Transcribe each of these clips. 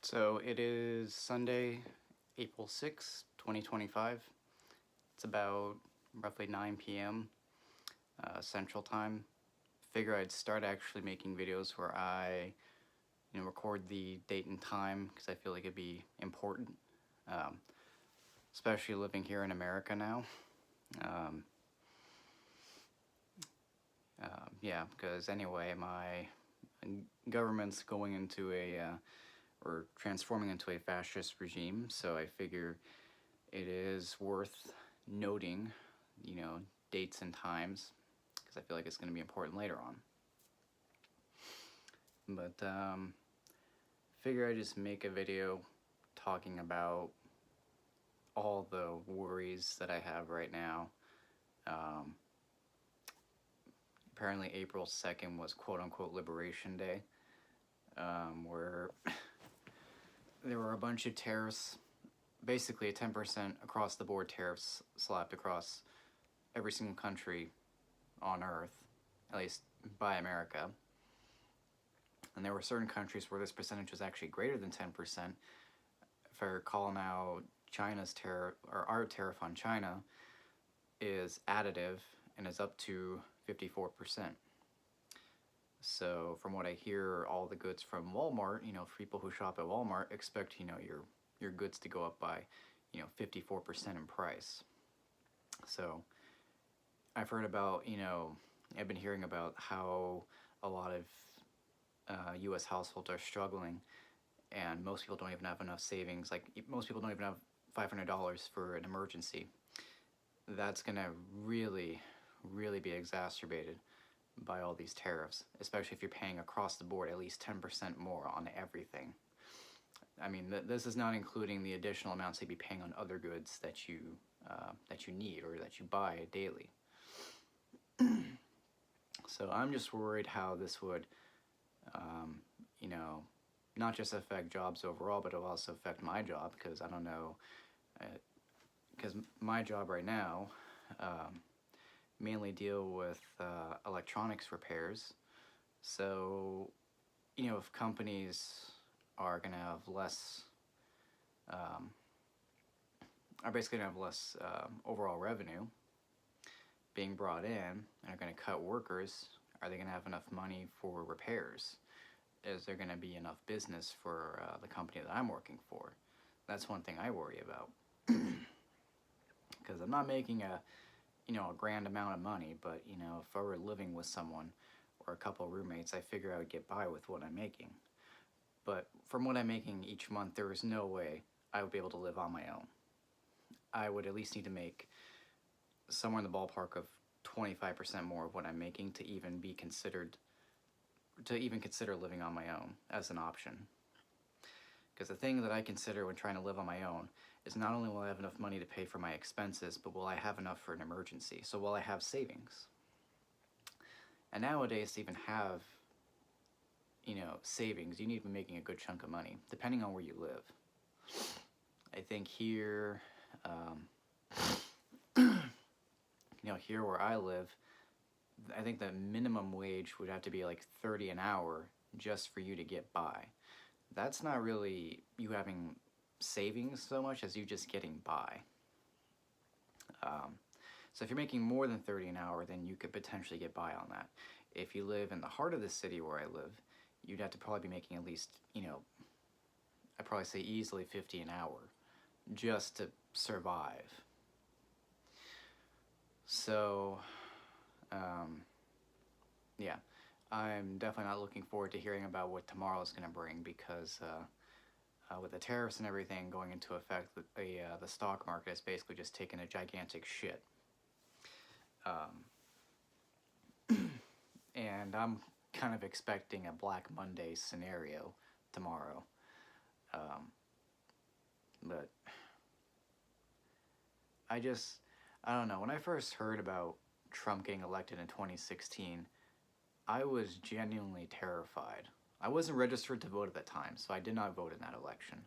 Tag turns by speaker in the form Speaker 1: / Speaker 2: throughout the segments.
Speaker 1: So it is Sunday, April 6th, 2025. It's about roughly 9 p.m. Central Time. Figure I'd start actually making videos where I record the date and time because I feel like it'd be important, um, especially living here in America now. Um, yeah, because anyway, my government's going into or transforming into a fascist regime, so I figure it is worth noting, dates and times, because I feel like it's going to be important later on. But figure I just make a video talking about all the worries that I have right now. Apparently April 2nd was quote-unquote Liberation Day, where there were a bunch of tariffs, basically a 10% across the board tariffs slapped across every single country on Earth, at least by America. And there were certain countries where this percentage was actually greater than 10%. If I recall now, China's tariff, or our tariff on China, is additive and is up to 54%. So from what I hear, all the goods from Walmart, for people who shop at Walmart, expect, your goods to go up by, 54% in price. So I've heard about, I've been hearing about how a lot of U.S. households are struggling, and most people don't even have enough savings. Like, most people don't even have $500 for an emergency. That's gonna really, really be exacerbated by all these tariffs, especially if you're paying across the board at least 10% more on everything. I mean, this is not including the additional amounts you'd be paying on other goods that you need or that you buy daily. So I'm just worried how this would, not just affect jobs overall, but it'll also affect my job, because I don't know, because my job right now mainly deal with electronics repairs. So, if companies are going to have less, are basically going to have less overall revenue being brought in and are going to cut workers, are they going to have enough money for repairs? Is there going to be enough business for the company that I'm working for? That's one thing I worry about. Because I'm not making a grand amount of money, but, if I were living with someone or a couple of roommates, I figure I would get by with what I'm making. But from what I'm making each month, there is no way I would be able to live on my own. I would at least need to make somewhere in the ballpark of 25% more of what I'm making to even consider living on my own as an option. Because the thing that I consider when trying to live on my own is not only will I have enough money to pay for my expenses, but will I have enough for an emergency? So will I have savings? And nowadays, to even have, savings, you need to be making a good chunk of money, depending on where you live. I think here, here where I live, I think the minimum wage would have to be like $30 an hour just for you to get by. That's not really you having savings so much as you just getting by. So if you're making more than $30 an hour, then you could potentially get by on that. If you live in the heart of the city where I live, you'd have to probably be making at least, I'd probably say easily $50 an hour just to survive. So, yeah, I'm definitely not looking forward to hearing about what tomorrow is going to bring, because with the tariffs and everything going into effect, the stock market has basically just taken a gigantic shit. And I'm kind of expecting a Black Monday scenario tomorrow. But I don't know. When I first heard about Trump getting elected in 2016, I was genuinely terrified. I wasn't registered to vote at that time, so I did not vote in that election.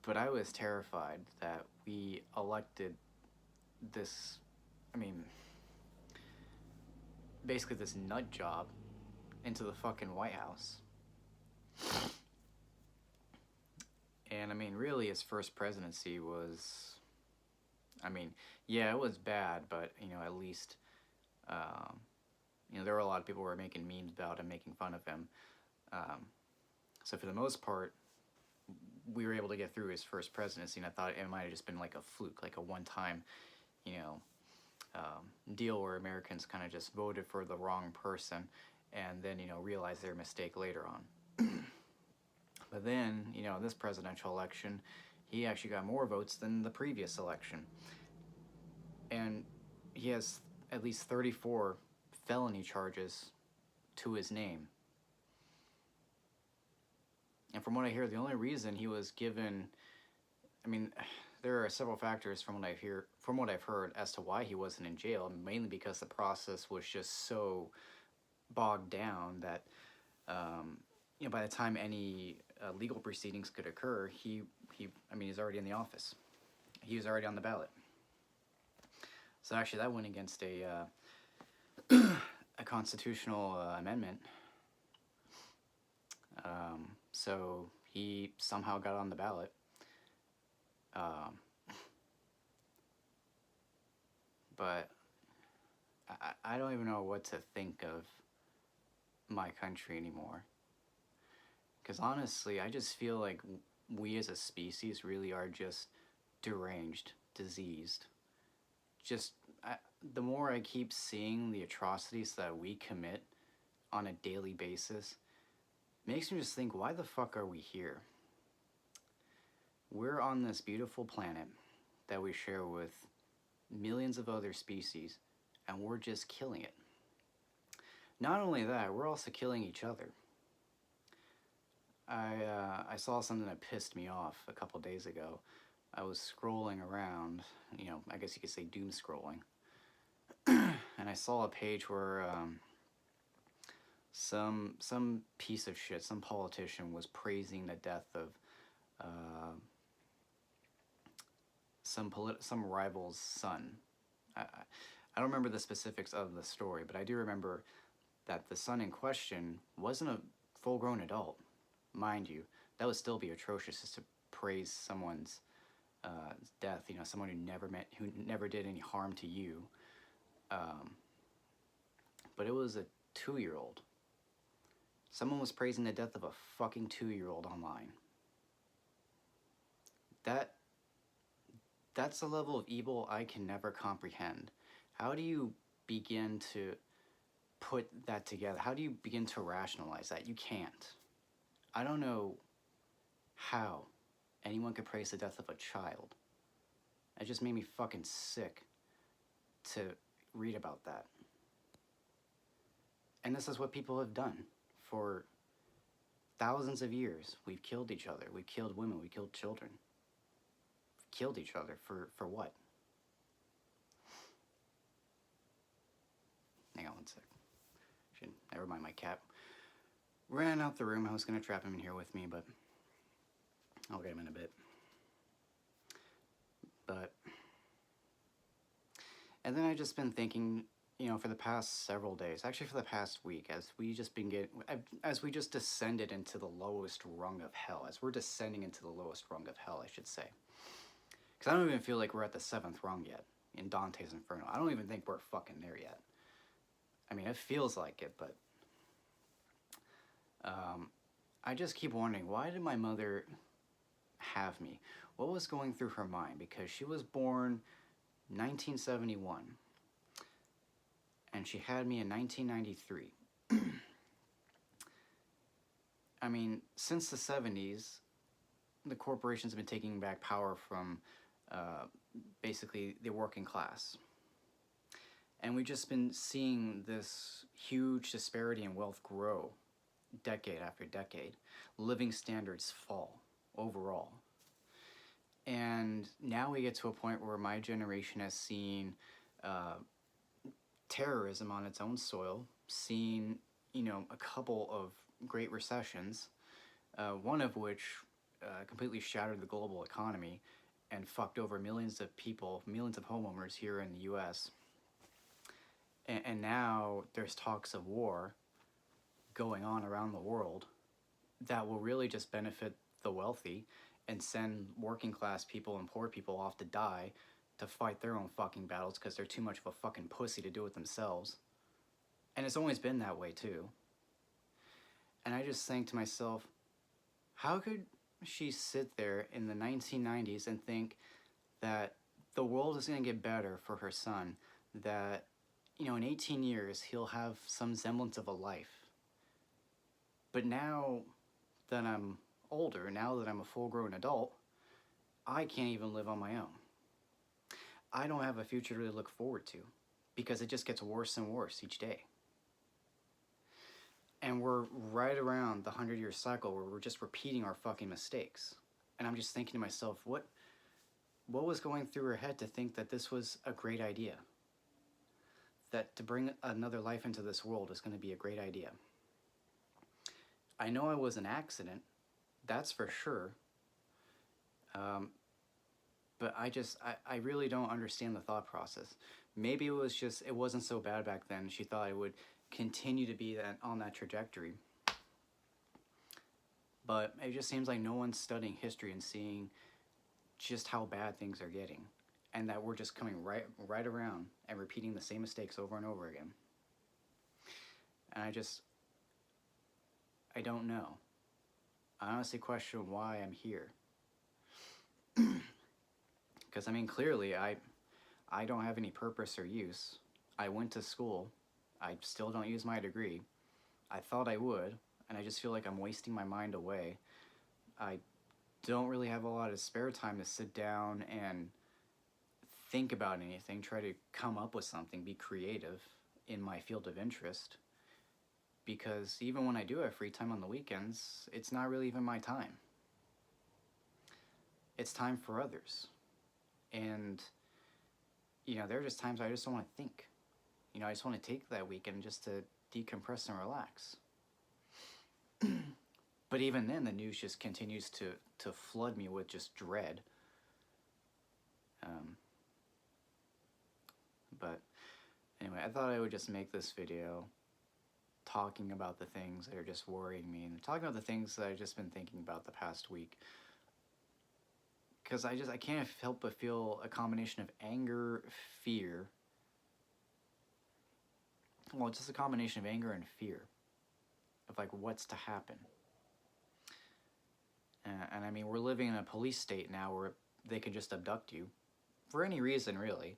Speaker 1: But I was terrified that we elected this, basically this nut job into the fucking White House. And I mean, really, his first presidency was, I mean, yeah, it was bad, but at least, um, there were a lot of people who were making memes about him, making fun of him. Um, so for the most part, we were able to get through his first presidency, and I thought it might have just been like a fluke, like a one-time, you know, deal where Americans kind of just voted for the wrong person, and then realized their mistake later on. But then, this presidential election, he actually got more votes than the previous election, and he has at least 34 felony charges to his name. And from what I hear, the only reason he was given, I mean, there are several factors from what I've heard as to why he wasn't in jail. Mainly because the process was just so bogged down that, by the time any legal proceedings could occur, he's already in the office. He was already on the ballot. So actually, that went against a constitutional amendment. So he somehow got on the ballot. But I don't even know what to think of my country anymore. Because honestly, I just feel like we as a species really are just deranged, diseased. The more I keep seeing the atrocities that we commit on a daily basis, makes me just think, why the fuck are we here? We're on this beautiful planet that we share with millions of other species, and we're just killing it. Not only that, we're also killing each other. I saw something that pissed me off a couple days ago. I was scrolling around, I guess you could say doom scrolling, and I saw a page where some piece of shit, some politician was praising the death of some rival's son. I don't remember the specifics of the story, but I do remember that the son in question wasn't a full-grown adult. Mind you, that would still be atrocious, just to praise someone's death. Someone who never did any harm to you. But it was a 2-year-old. Someone was praising the death of a fucking 2-year-old online. That's a level of evil I can never comprehend. How do you begin to put that together? How do you begin to rationalize that? You can't. I don't know how anyone could praise the death of a child. It just made me fucking sick to read about that. And this is what people have done for thousands of years. We've killed each other. We've killed women. We killed children. We've killed each other for what? Hang on one sec. Never mind, my cat ran out the room. I was going to trap him in here with me, but I'll get him in a bit. And then I've just been thinking, for the past several days, actually for the past week, as we just descended into the lowest rung of hell, as we're descending into the lowest rung of hell, I should say. Because I don't even feel like we're at the 7th rung yet in Dante's Inferno. I don't even think we're fucking there yet. I mean, it feels like it, but I just keep wondering, why did my mother have me? What was going through her mind? Because she was born 1971, and she had me in 1993. I mean, since the 70s, the corporations have been taking back power from basically the working class. And we've just been seeing this huge disparity in wealth grow decade after decade. Living standards fall overall. And now we get to a point where my generation has seen terrorism on its own soil, seen, a couple of great recessions, one of which completely shattered the global economy and fucked over millions of people, millions of homeowners here in the U.S. And now there's talks of war going on around the world that will really just benefit the wealthy and send working class people and poor people off to die to fight their own fucking battles because they're too much of a fucking pussy to do it themselves. And it's always been that way too. And I just think to myself, how could she sit there in the 1990s and think that the world is going to get better for her son, that, you know, in 18 years he'll have some semblance of a life. But now that I'm older, now that I'm a full-grown adult, I can't even live on my own. I don't have a future to really look forward to because it just gets worse and worse each day. And we're right around the 100-year cycle where we're just repeating our fucking mistakes. And I'm just thinking to myself, what was going through her head to think that this was a great idea? That to bring another life into this world is going to be a great idea. I know it was an accident, that's for sure. But I really don't understand the thought process. Maybe it wasn't so bad back then. She thought I would continue to be on that trajectory. But it just seems like no one's studying history and seeing just how bad things are getting. And that we're just coming right around and repeating the same mistakes over and over again. And I don't know. I honestly question why I'm here. Because, I mean, clearly, I don't have any purpose or use. I went to school. I still don't use my degree. I thought I would, and I just feel like I'm wasting my mind away. I don't really have a lot of spare time to sit down and think about anything, try to come up with something, be creative in my field of interest. Because even when I do have free time on the weekends, it's not really even my time. It's time for others. And, you know, there are just times I just don't want to think. You know, I just want to take that weekend just to decompress and relax. But even then, the news just continues to flood me with just dread. But anyway, I thought I would just make this video talking about the things that are just worrying me and talking about the things that I've just been thinking about the past week. Because I can't help but feel a combination of anger, fear. Well, just a combination of anger and fear of like what's to happen. And I mean, we're living in a police state now where they can just abduct you for any reason, really.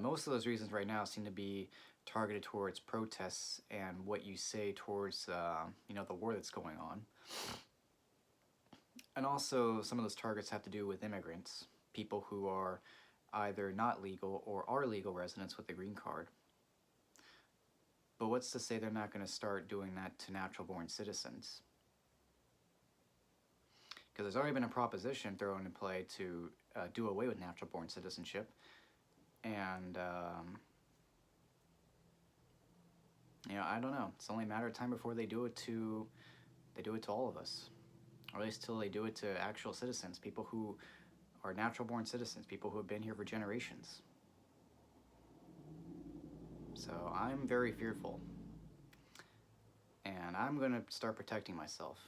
Speaker 1: Most of those reasons right now seem to be targeted towards protests and what you say towards, you know, the war that's going on. And also, some of those targets have to do with immigrants, people who are either not legal or are legal residents with a green card. But what's to say they're not going to start doing that to natural-born citizens? Because there's already been a proposition thrown in play to do away with natural-born citizenship. And, you know, I don't know. It's only a matter of time before they do it to all of us. Or at least till they do it to actual citizens, people who are natural-born citizens, people who have been here for generations. So I'm very fearful. And I'm going to start protecting myself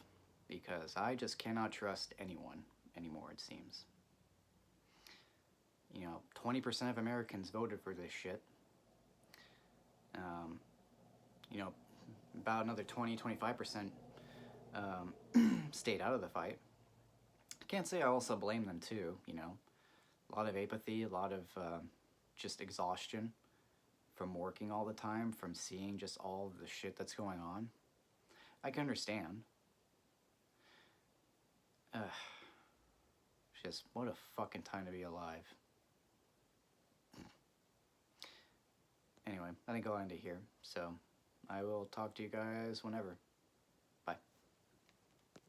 Speaker 1: because I just cannot trust anyone anymore, it seems. You know, 20% of Americans voted for this shit. You know, about another 20-25% stayed out of the fight. I can't say I also blame them too, you know. A lot of apathy, a lot of just exhaustion from working all the time, from seeing just all the shit that's going on. I can understand. Just, what a fucking time to be alive. Anyway, I think I'll end it here. So, I will talk to you guys whenever.